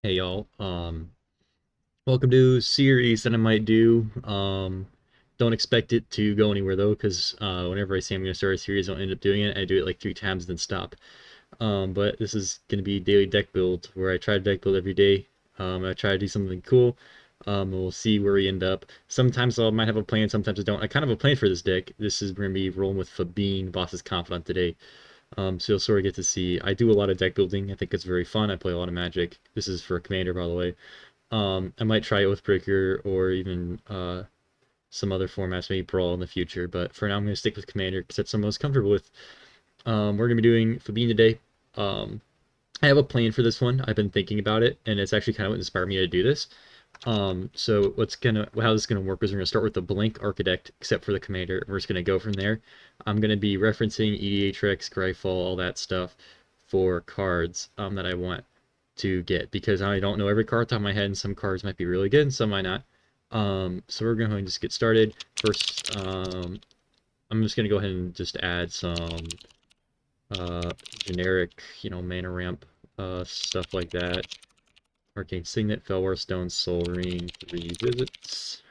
Hey y'all, welcome to a series that I might do. Don't expect it to go anywhere though, because whenever I say I'm going to start a series, I don't end up doing it. I do it like 3 times, then stop. But this is going to be daily deck build, where I try to deck build every day. I try to do something cool. And we'll see where we end up. Sometimes I might have a plan, sometimes I don't. I kind of have a plan for this deck. This is going to be rolling with Phabine, Boss's Confidant today. So you'll sort of get to see. I do a lot of deck building. I think it's very fun. I play a lot of Magic. This is for a commander, by the way. I might try Oathbreaker or even some other formats, maybe Brawl in the future. But for now, I'm going to stick with Commander because that's what I'm most comfortable with. We're going to be doing Phabine today. Um, I have a plan for this one. I've been thinking about it, and it's actually kind of what inspired me to do this. So how this is gonna work is we're gonna start with the blank Architect, except for the Commander. We're just gonna go from there. I'm gonna be referencing EDHREX, Greifall, all that stuff for cards that I want to get because I don't know every card off the top of my head, and some cards might be really good and some might not. So we're going to just get started. First, I'm just gonna go ahead and just add some generic, mana ramp stuff like that. Arcane Signet, Felwar Stone, Soul Ring, 3 visits.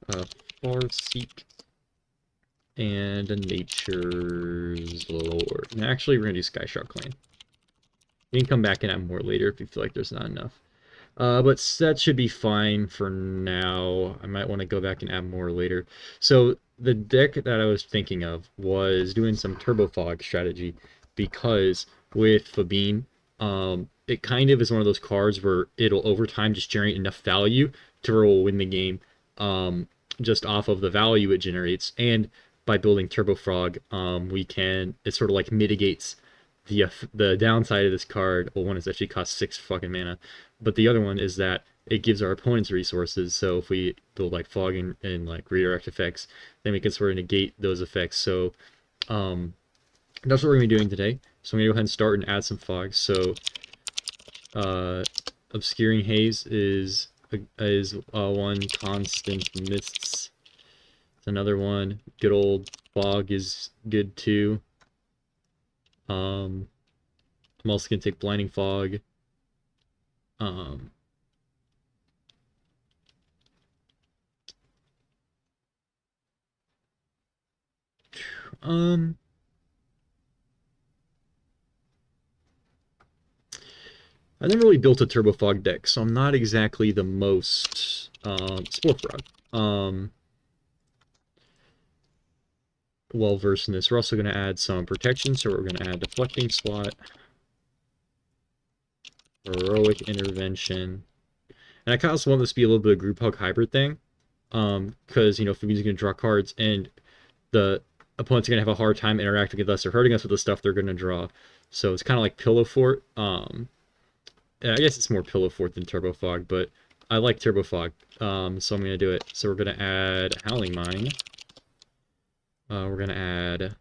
Uh, Farseek, and a Nature's Lord. And actually, we're gonna do Skyshock Clan. We can come back and add more later if you feel like there's not enough. But that should be fine for now. I might want to go back and add more later. So the deck that I was thinking of was doing some Turbofog strategy because with Phabine, it kind of is one of those cards where it'll over time just generate enough value to roll win the game, just off of the value it generates. And by building Turbofog, it sort of like mitigates the downside of this card. Well, one is actually costs 6 fucking mana, but the other one is that it gives our opponents resources. So if we build like fog and like redirect effects, then we can sort of negate those effects. So that's what we're gonna be doing today. So I'm gonna go ahead and start and add some fog. So uh, obscuring haze is one. Constant mists is another one. Good old fog is good too. I'm also gonna take blinding fog. Um, um, I never really built a Turbofog deck, so I'm not exactly the most Spellfrog well versed in this. We're also going to add some protection, so we're going to add deflecting slot, heroic intervention, and I kind of also want this to be a little bit of group hug hybrid thing, because Phoebe's going to draw cards, and the opponents are going to have a hard time interacting with us or hurting us with the stuff they're going to draw. So it's kind of like Pillow Fort. I guess it's more Pillow Fort than Turbofog, but I like Turbofog, so I'm going to do it. So we're going to add Howling Mine. We're going to add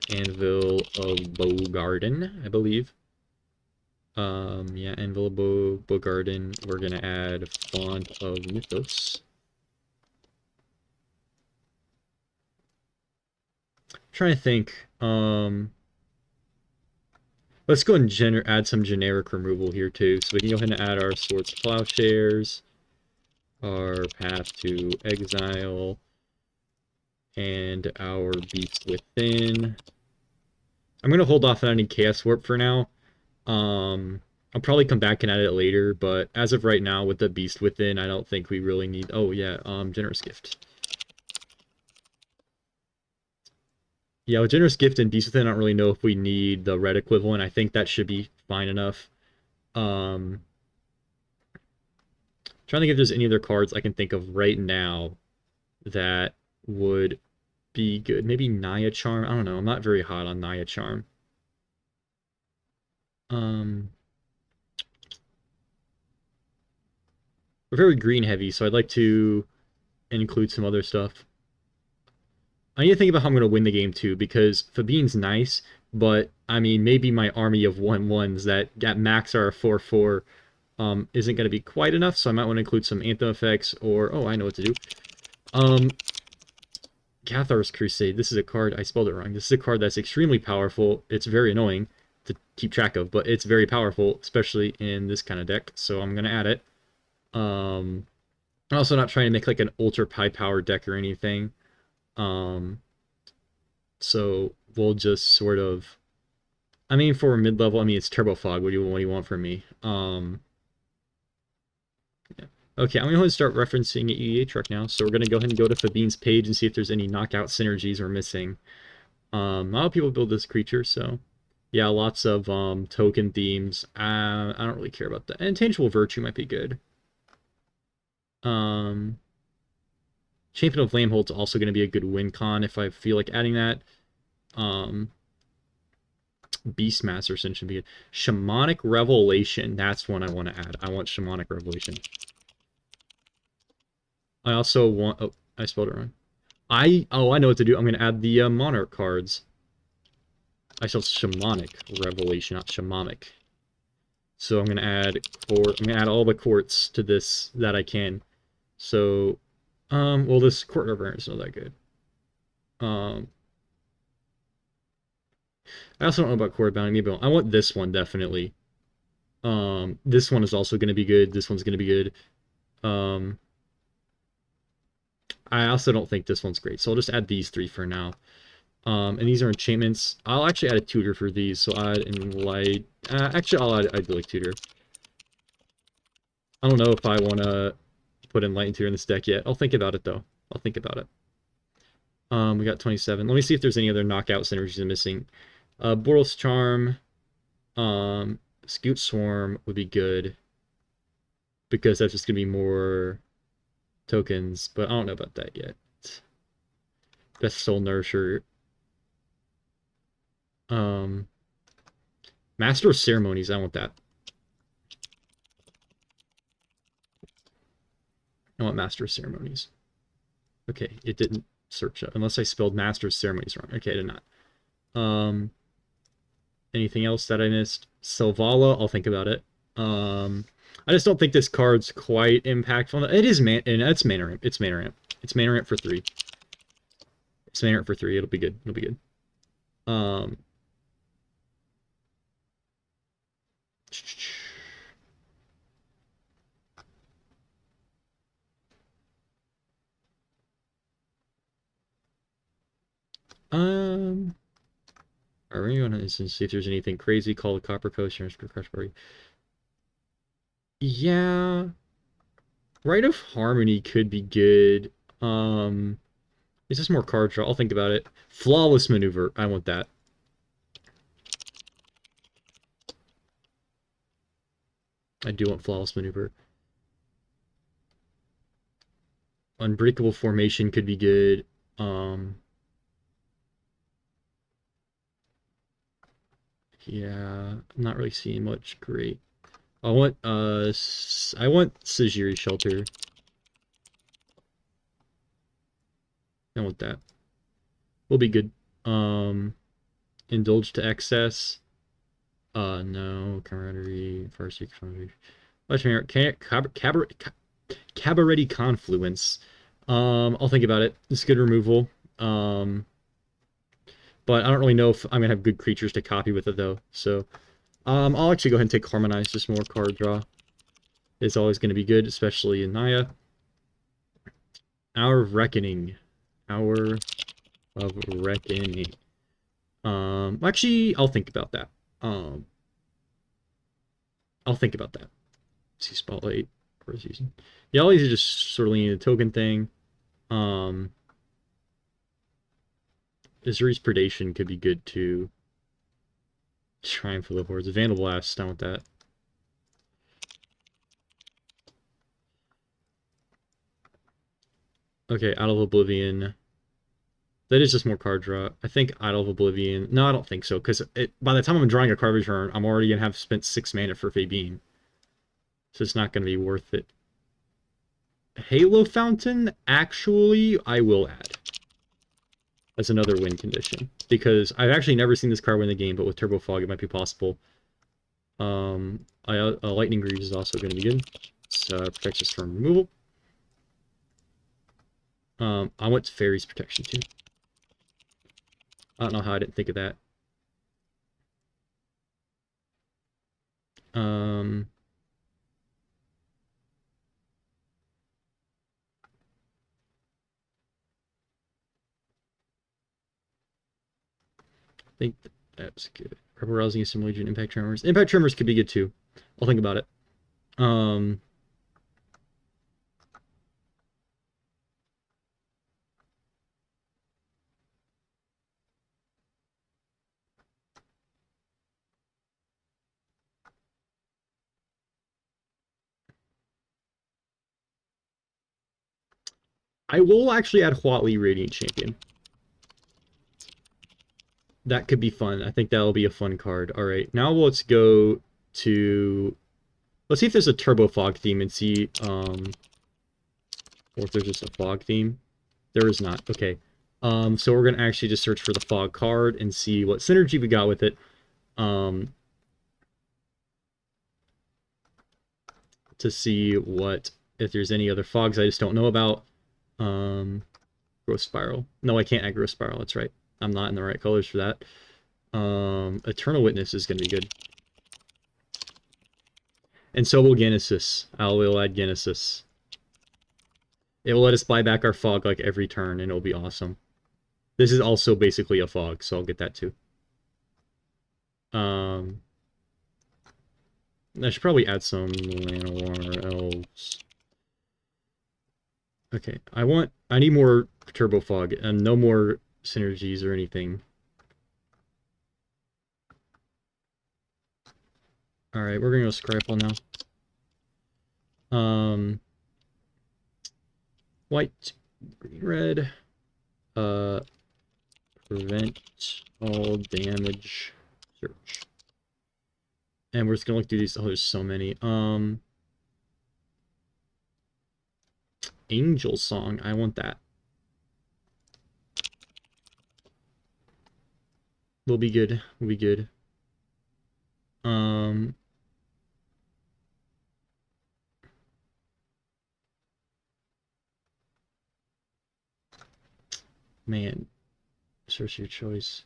Anvil of Bogarden, I believe. Yeah, Anvil of Bogarden. We're going to add Font of Mythos. I'm trying to think. Let's go and add some generic removal here too. So we can go ahead and add our Swords Plowshares, our Path to Exile, and our Beast Within. I'm going to hold off on any Chaos Warp for now. I'll probably come back and add it later, but as of right now with the Beast Within, I don't think we really need... Oh yeah, Generous Gift. Yeah, with Generous Gift and Beast Within, I don't really know if we need the red equivalent. I think that should be fine enough. Trying to think if there's any other cards I can think of right now that would be good. Maybe Naya Charm. I don't know. I'm not very hot on Naya Charm. We're very green heavy, so I'd like to include some other stuff. I need to think about how I'm going to win the game too, because Phabine's nice, but I mean, maybe my army of 1/1s that at max are a 4/4 isn't going to be quite enough, so I might want to include some Anthem effects, or, oh, I know what to do. Cathar's Crusade. This is a card, I spelled it wrong. This is a card that's extremely powerful. It's very annoying. to keep track of, but it's very powerful, especially in this kind of deck, so I'm going to add it. I'm also not trying to make like an ultra high power deck or anything. So we'll just sort of, I mean, for mid-level, I mean, it's Turbofog. What do you want from me? Yeah. Okay, I'm going to go ahead and start referencing EDA truck now. So we're going to go ahead and go to Phabine's page and see if there's any knockout synergies we're missing. A lot of people build this creature, so yeah, lots of token themes. I don't really care about that. And Tangible Virtue might be good. Champion of Lambholt's also going to be a good win con if I feel like adding that. Beastmaster should be good. Shamanic Revelation, that's one I want to add. I want Shamanic Revelation. I also want... Oh, I spelled it wrong. I know what to do. I'm going to add the Monarch cards. I spelled Shamanic Revelation, not Shamanic. So I'm going to add all the courts to this that I can. So, well, this Court Governor is not that good. I also don't know about Court Bounty. Maybe I want this one, definitely. This one is also going to be good. This one's going to be good. I also don't think this one's great, so I'll just add these three for now. And these are enchantments. I'll actually add a tutor for these, so I'll add in light. Actually, I'd do like tutor. I don't know if I want to put in light and tutor in this deck yet. I'll think about it, though. I'll think about it. We got 27. Let me see if there's any other knockout synergies I'm missing. Boros Charm. Scoot Swarm would be good. Because that's just going to be more tokens, but I don't know about that yet. Best Soul Nourisher. Master of Ceremonies, I want that. I want Master of Ceremonies. Okay, it didn't search up, unless I spelled Master of Ceremonies wrong. Okay, I did not. Anything else that I missed? Selvala, I'll think about it. I just don't think this card's quite impactful. It is and it's mana ramp. It's mana ramp. It's mana ramp for 3. It's mana ramp for 3. It'll be good. It'll be good. Are we going to see if there's anything crazy called Copper Potion or Crush Party? Yeah. Rite of Harmony could be good. It's just more card draw. I'll think about it. Flawless Maneuver. I want that. I do want Flawless Maneuver. Unbreakable Formation could be good. Yeah, I'm not really seeing much great. I want Sajiri Shelter. I want that. We'll be good. Indulge to Excess. No. Camaraderie. First Camaraderie. Cabaret Confluence. I'll think about it. It's good removal. But I don't really know if I'm gonna have good creatures to copy with it though. So, I'll actually go ahead and take Harmonize, just more card draw. It's always gonna be good, especially in Naya. Hour of Reckoning. Hour of Reckoning. Actually, I'll think about that. I'll think about that. See Spotlight. Using. Yeah, all these are just sort of leaning the token thing. Azuri's Predation could be good too. Triumph of the Hordes. Vandal Blast, down with that. Okay, Idol of Oblivion. That is just more card draw. I think Idol of Oblivion. No, I don't think so, because by the time I'm drawing a card return, I'm already gonna have spent 6 mana for Phabine. So it's not gonna be worth it. Halo Fountain, actually, I will add. As another win condition. Because I've actually never seen this card win the game, but with Turbofog it might be possible. Lightning Greaves is also going to be good. So protects us from removal. I want Fairy's Protection too. I don't know how I didn't think of that. Um, I think that's good. Rubber rousing simulation impact tremors. Impact tremors could be good too. I'll think about it. Um, I will actually add Huatli Radiant Champion. That could be fun. I think that'll be a fun card. All right, now let's go to... Let's see if there's a Turbofog theme and see or if there's just a fog theme. There is not. Okay. So we're going to actually just search for the fog card and see what synergy we got with it. To see what, if there's any other fogs I just don't know about. Growth Spiral. No, I can't add Growth Spiral. That's right. I'm not in the right colors for that. Eternal Witness is going to be good. And so will Genesis. I will add Genesis. It will let us buy back our fog like every turn, and it'll be awesome. This is also basically a fog, so I'll get that too. I should probably add some Llanowar Elves. Okay, I need more Turbofog, and no more synergies or anything. Alright, we're gonna go Scryfall now. White, green, red. Prevent all damage. Search. And we're just gonna look through these. Oh, there's so many. Angel Song. I want that. We'll be good. We'll be good. Man. Search your choice.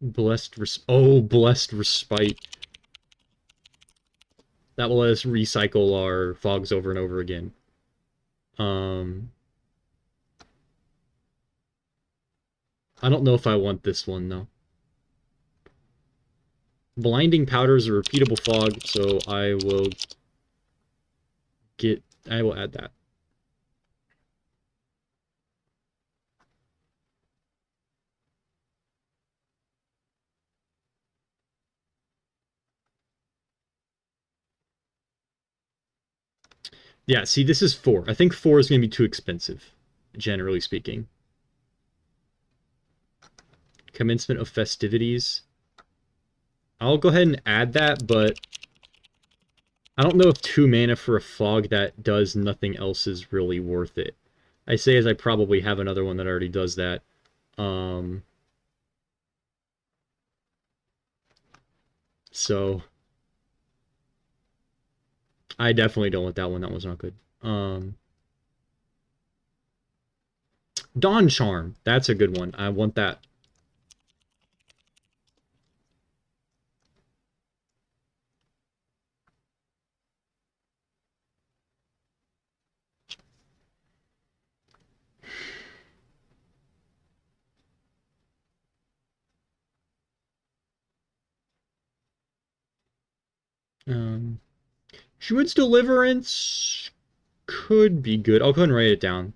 Blessed Respite. That will let us recycle our fogs over and over again. I don't know if I want this one, though. Blinding Powder is a repeatable fog, so I will add that. Yeah, see, this is 4. I think 4 is going to be too expensive, generally speaking. Commencement of Festivities. I'll go ahead and add that, but I don't know if 2 mana for a fog that does nothing else is really worth it. I say as I probably have another one that already does that. So I definitely don't want that one. That one's not good. Dawn Charm. That's a good one. I want that. Druid's Deliverance could be good. I'll go ahead and write it down.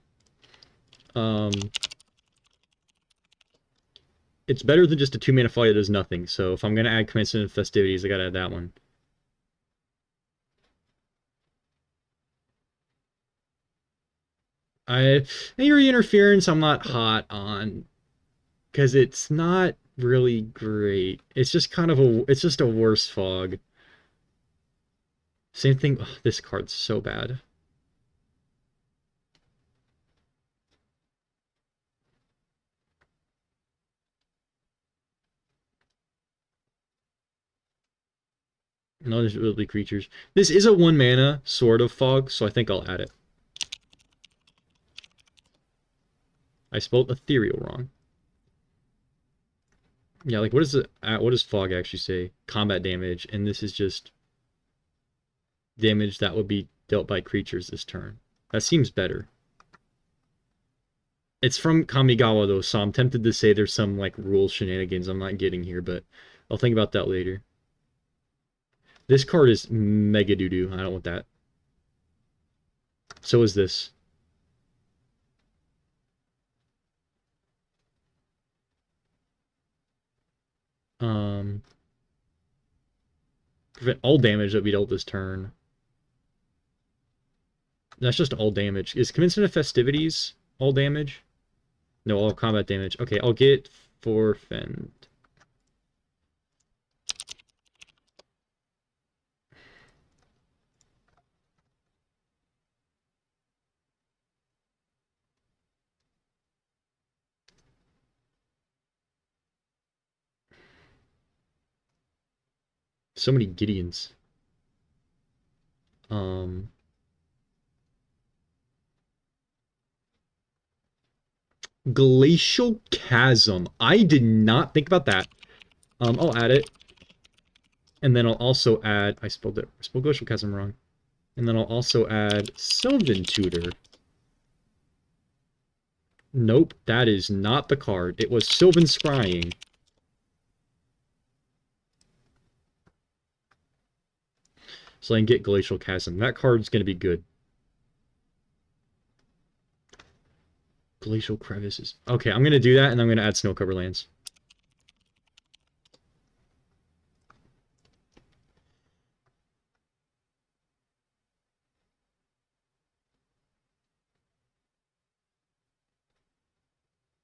It's better than just a 2-mana fog that does nothing. So if I'm going to add Commencement of Festivities, I got to add that one. Angry Interference I'm not hot on, because it's not really great. It's just kind of it's just a worse fog. Same thing. Ugh, this card's so bad. No, there's really creatures. This is a 1-mana sort of fog, so I think I'll add it. I spelled ethereal wrong. Yeah, like what does fog actually say? Combat damage, and this is just damage that would be dealt by creatures this turn. That seems better. It's from Kamigawa though, so I'm tempted to say there's some like rule shenanigans I'm not getting here, but I'll think about that later. This card is mega doo-doo. I don't want that. So is this. Um, Prevent all damage that we dealt this turn. That's just all damage. Is Commencement of Festivities all damage? No, all combat damage. Okay, I'll get Forfend. So many Gideons. Um, Glacial Chasm. I did not think about that. I'll add it. And then I'll also add... I spelled Glacial Chasm wrong. And then I'll also add Sylvan Tutor. Nope, that is not the card. It was Sylvan Scrying. So I can get Glacial Chasm. That card's going to be good. Glacial Crevices. Okay, I'm going to do that, and I'm going to add Snow Cover Lands.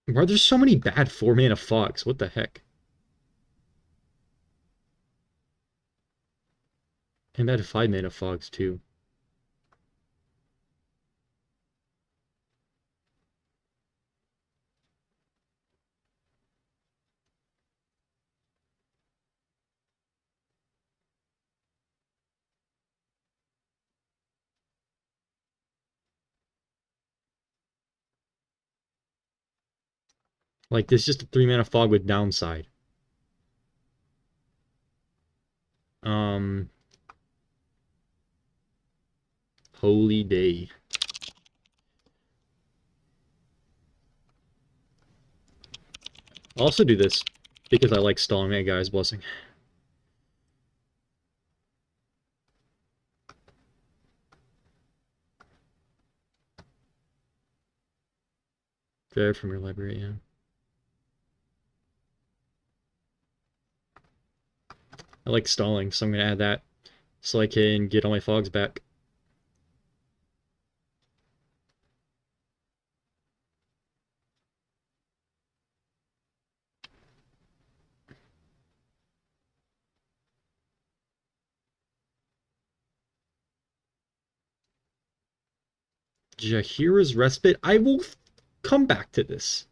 Why are there so many bad 4-mana fogs? What the heck? And bad 5-mana fogs, too. Like, this is just a 3-mana fog with downside. Holy day. I'll also do this because I like stalling that guy's blessing. There from your library, yeah. I like stalling, so I'm going to add that so I can get all my fogs back. Jaheira's Respite. I will come back to this.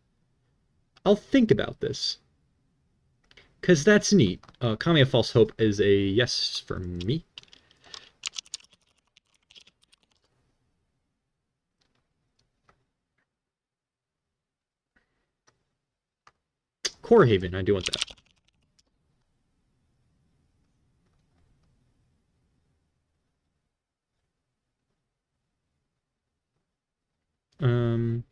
I'll think about this. Because that's neat. Kami of False Hope is a yes for me. Core Haven, I do want that. Um,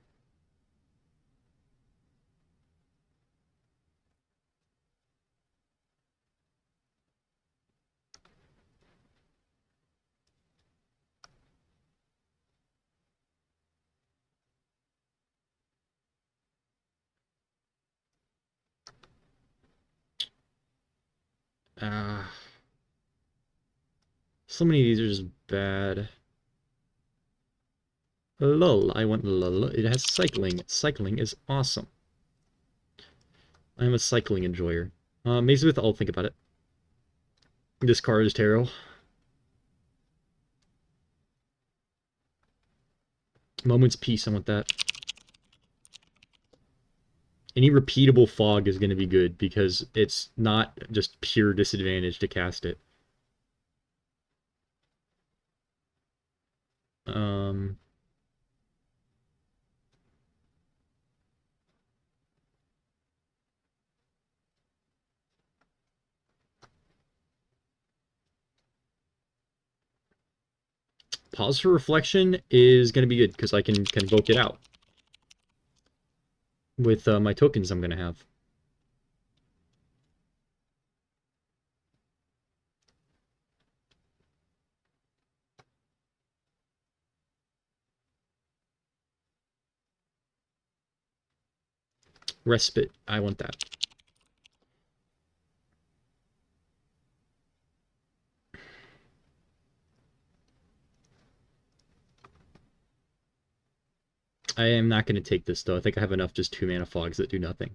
uh, so many of these are just bad. Lull, I want lull. It has cycling. Cycling is awesome. I'm a cycling enjoyer. Mazewith, I'll think about it. This card is tarot. Moment's Peace, I want that. Any repeatable fog is going to be good because it's not just pure disadvantage to cast it. Um, Pause for Reflection is going to be good, because I can convoke it out with my tokens I'm going to have. Respite. I want that. I am not going to take this, though. I think I have enough just 2-mana fogs that do nothing.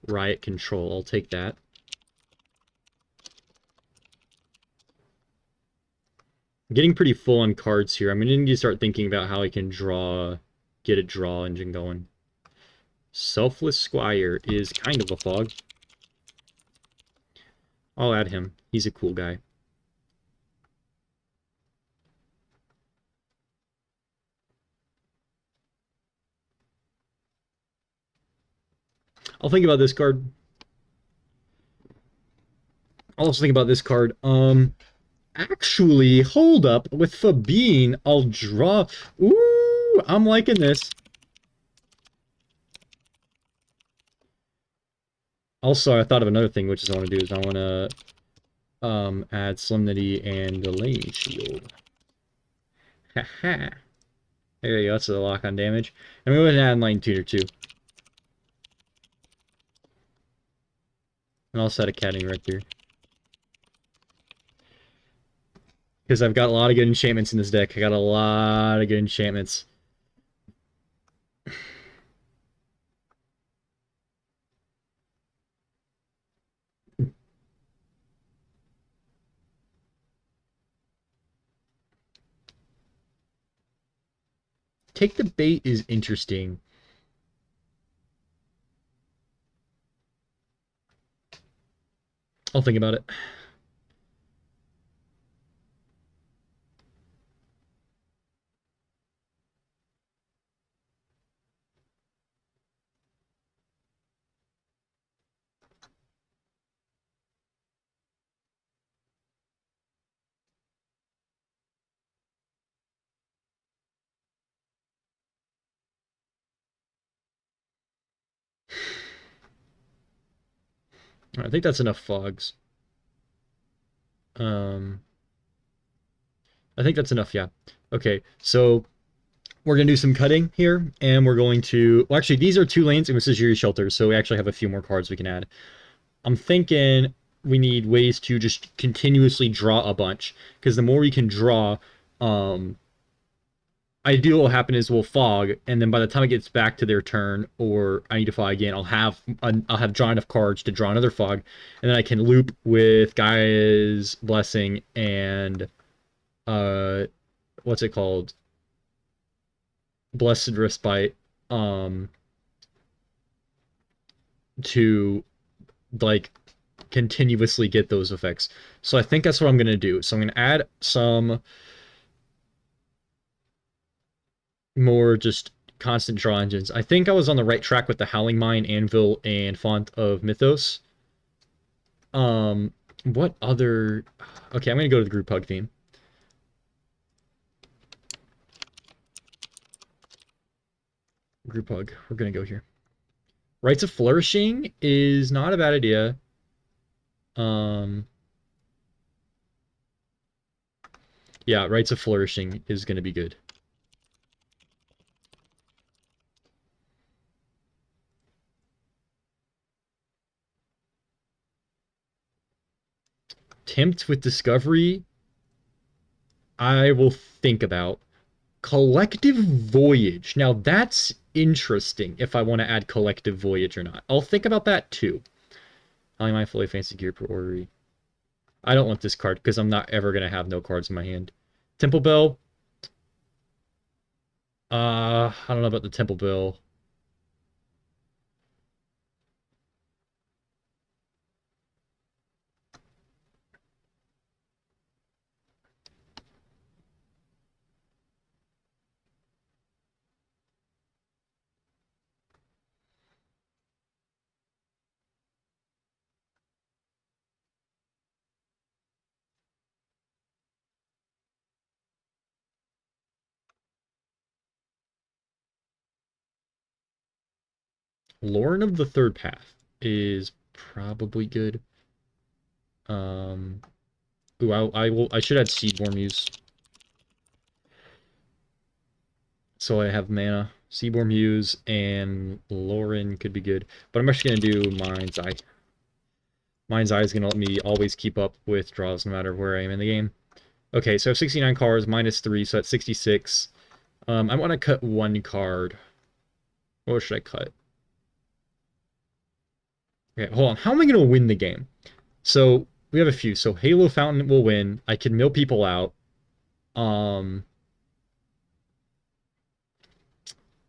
Riot Control. I'll take that. I'm getting pretty full on cards here. I'm going to need to start thinking about how I can get a draw engine going. Selfless Squire is kind of a fog. I'll add him. He's a cool guy. I'll think about this card. I'll also think about this card. Actually, hold up. With Phabine, I'll draw. Ooh, I'm liking this. Also, I thought of another thing, which is I want to do is I want to add Solemnity and Delaying Shield. Haha. There you go. That's a lock on damage. And I'm going to add Line Tutor too. And I'll set a Catting right there. Because I've got a lot of good enchantments in this deck. I got a lot of good enchantments. Take the Bait is interesting. I'll think about it. I think that's enough fogs. I think that's enough, yeah. Okay, so we're going to do some cutting here, and we're going to... Well, actually, these are 2 lanes, and this is Yuri Shelter, so we actually have a few more cards we can add. I'm thinking we need ways to just continuously draw a bunch, because the more we can draw, ideally what will happen is we'll fog, and then by the time it gets back to their turn, or I need to fog again, I'll have drawn enough cards to draw another fog, and then I can loop with Gaia's Blessing and what's it called? Blessed Respite, to like continuously get those effects. So I think that's what I'm gonna do. So I'm gonna add some more just constant draw engines. I think I was on the right track with the Howling Mine, Anvil, and Font of Mythos. What other... Okay, I'm gonna go to the group hug theme. Group hug. We're gonna go here. Rites of Flourishing is not a bad idea. Yeah, Rites of Flourishing is gonna be good. Tempt with Discovery, I will think about. Collective Voyage. Now, that's interesting if I want to add Collective Voyage or not. I'll think about that, too. I my fully fancy gear per orrery. I don't want this card, because I'm not ever going to have no cards in my hand. Temple Bell. I don't know about the Temple Bell. Lauren of the Third Path is probably good. Ooh, I should add Seedborn Muse. So I have mana. Seaborn Muse and Lauren could be good. But I'm actually going to do Mind's Eye. Mind's Eye is going to let me always keep up with draws no matter where I am in the game. Okay, so I have 69 cards, -3, so that's 66. I want to cut one card. What should I cut? Okay, hold on. How am I going to win the game? So, we have a few. So, Halo Fountain will win. I can mill people out.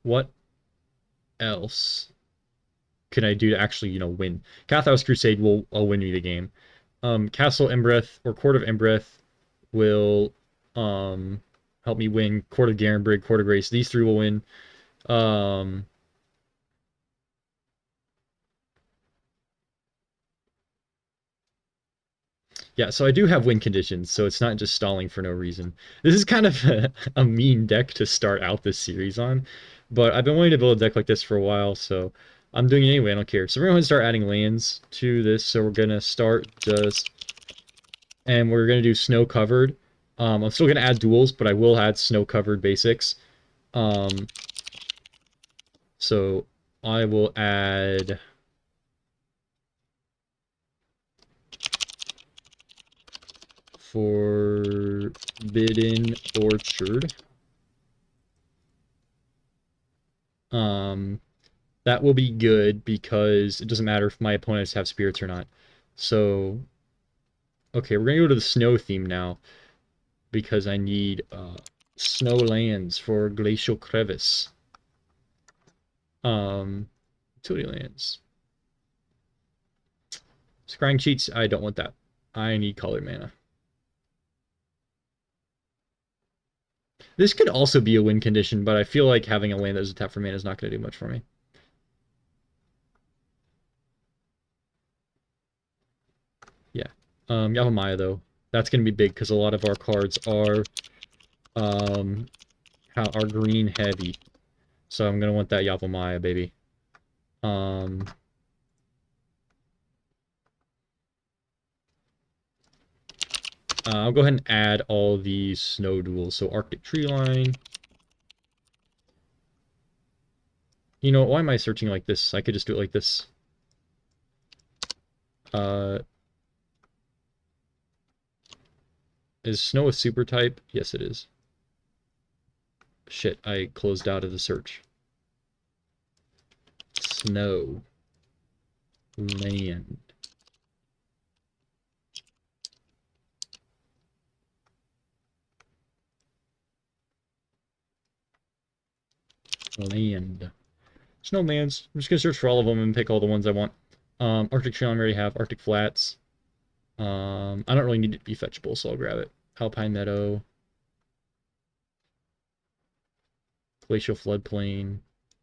What else can I do to actually, win? Cathar's Crusade will win me the game. Castle Embreth or Court of Embreth will help me win. Court of Garenbrig, Court of Grace. These three will win. Yeah, so I do have win conditions, so it's not just stalling for no reason. This is kind of a mean deck to start out this series on, but I've been wanting to build a deck like this for a while, so I'm doing it anyway, I don't care. So we're going to start adding lands to this, so we're going to start just... And we're going to do snow-covered. I'm still going to add duels, but I will add snow-covered basics. So I will add... Forbidden Orchard. That will be good because it doesn't matter if my opponents have spirits or not. So, okay, we're gonna go to the snow theme now because I need snow lands for Glacial Crevice. Utility lands. Scrying cheats, I don't want that. I need colored mana. This could also be a win condition, but I feel like having a land that is a tap for mana is not going to do much for me. Yeah. Yavimaya, though. That's going to be big because a lot of our cards are green heavy. So I'm going to want that Yavimaya, baby. I'll go ahead and add all these snow duels. So Arctic Tree Line. You know, why am I searching like this? I could just do it like this. Is snow a super type? Yes, it is. Shit, I closed out of the search. Snow. Land. Land. Snowlands. I'm just gonna search for all of them and pick all the ones I want. Arctic Trail I already have. Arctic Flats. I don't really need it to be fetchable, so I'll grab it. Alpine Meadow. Glacial Floodplain.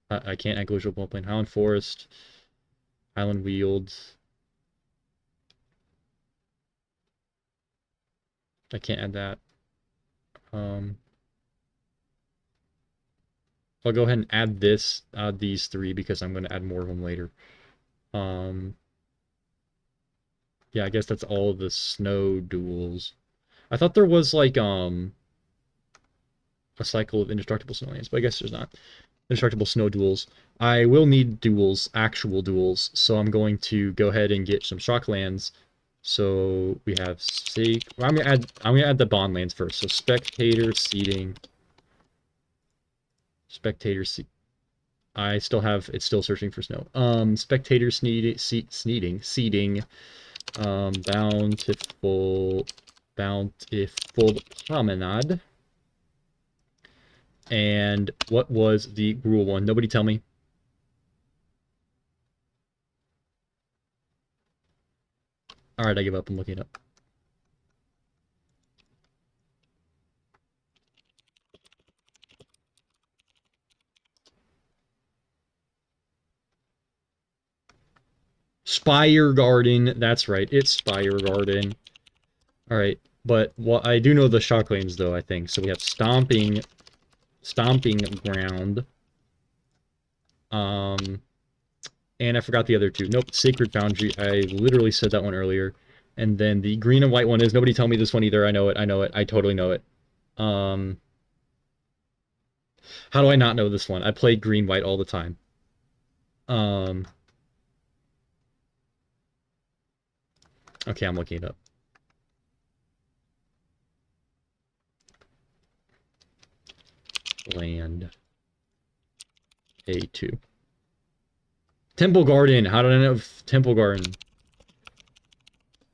I can't add Glacial Floodplain. Highland Forest. Highland Wields. I can't add that. I'll go ahead and add these three because I'm going to add more of them later. Yeah, I guess that's all the snow duels. I thought there was like a cycle of indestructible snowlands, but I guess there's not. Indestructible snow duels. I will need duels, actual duels, so I'm going to go ahead and get some shocklands. So we have I'm gonna add the bond lands first. So spectator seeding. Spectator seed. I still have it's still searching for snow. Spectator seeding. Bountiful promenade. And what was the Gruul one? Nobody tell me. Alright, I give up. I'm looking it up. Spire Garden. That's right. It's Spire Garden. Alright, but what I do know the shocklands though, I think. So we have Stomping Ground. And I forgot the other two. Nope, Sacred Foundry. I literally said that one earlier. And then the green and white one is, nobody tell me this one either. I know it, I know it, I totally know it. How do I not know this one? I played green, white all the time. Um, okay, I'm looking it up. Land A2. Temple Garden. How did I know Temple Garden?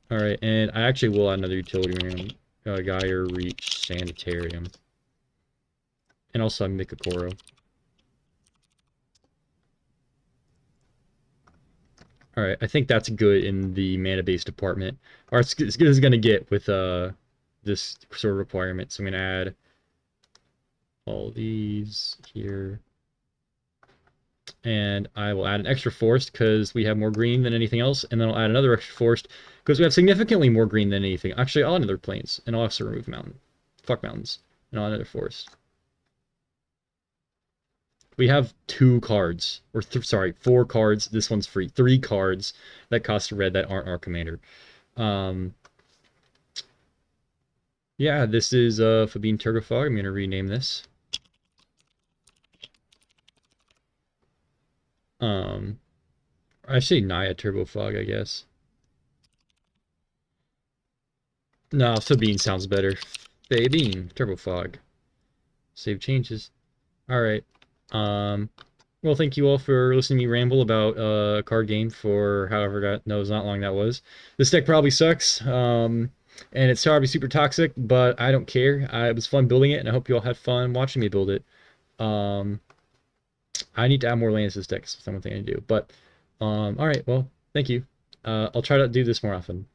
Alright, and I actually will add another utility room. Gyre Reach Sanitarium. And also Mikakoro. Alright, I think that's good in the mana-based department. Or it's as good as it's going to get with this sort of requirement. So I'm going to add all these here. And I will add an extra forest because we have more green than anything else. And then I'll add another extra forest because we have significantly more green than anything. Actually, I'll add another plains. And I'll also remove mountain. Fuck mountains. And I'll add another forest. We have 2 cards. Or, sorry, 4 cards. This one's free. 3 cards that cost red that aren't our commander. Yeah, this is Phabine Turbofog. I'm going to rename this. I say Naya Turbofog, I guess. No, Phabine sounds better. Phabine Turbofog. Save changes. Alright. Well, thank you all for listening to me ramble about a card game for however God knows not long that was. This deck probably sucks. And it's probably super toxic, but I don't care. It was fun building it, and I hope you all had fun watching me build it. I need to add more lands to this deck, so that's one thing I do. But, alright, well, thank you. I'll try to do this more often.